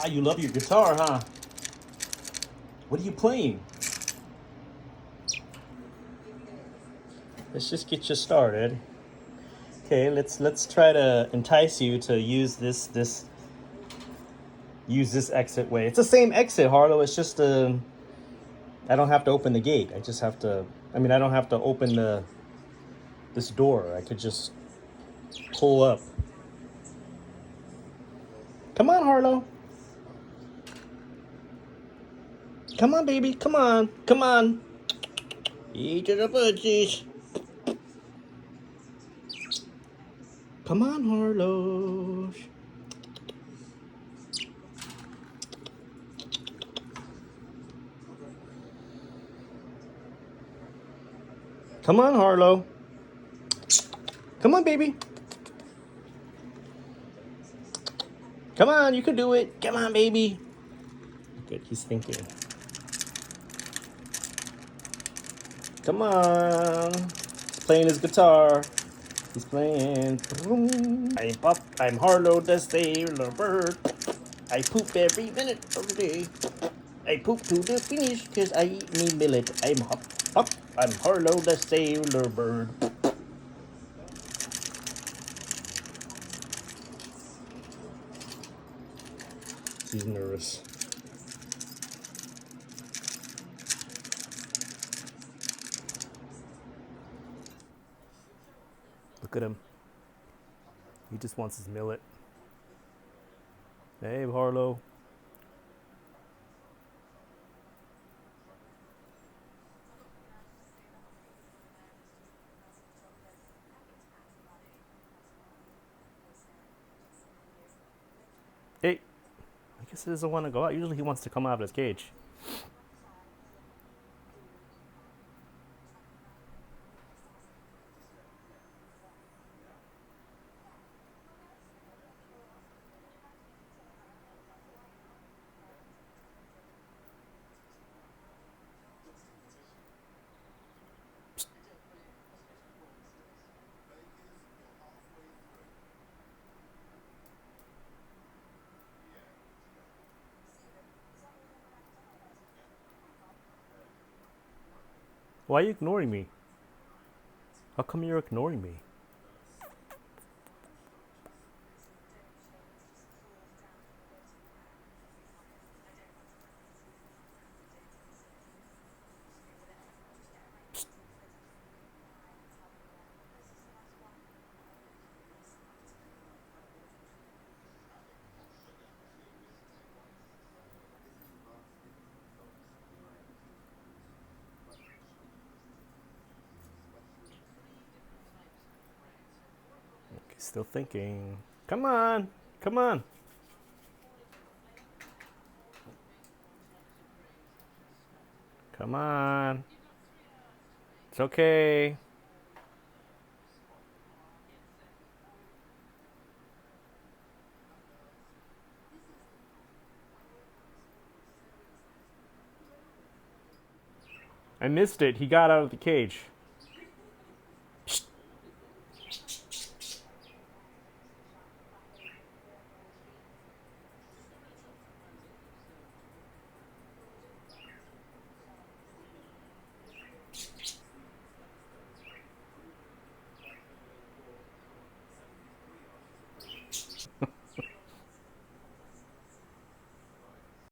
Ah, you love your guitar, huh? What are you playing? Let's just get you started. Okay, let's try to entice you to use this exit way. It's the same exit, Harlow. It's just I don't have to open the gate. I just have to. I mean, I don't have to open this door. I could just pull up. Come on, Harlow. Come on, baby. Come on. Come on. Eat the budgies. Come on, Harlow. Come on, Harlow. Come on, baby. Come on, you can do it. Come on, baby. Good, he's thinking. Come on. He's playing his guitar. He's playing. I'm Pop. I'm Harlow the Sailor Bird. I poop every minute of the day. I poop to the finish because I eat me millet. I'm Hop. Hop. I'm Harlow the Sailor Bird. He's nervous. Look at him. He just wants his millet. Hey, Harlow. Hey. I guess he doesn't want to go out. Usually he wants to come out of his cage. Why are you ignoring me? How come you're ignoring me? Okay, still thinking. Come on. Come on. Come on. It's okay. I missed it. He got out of the cage.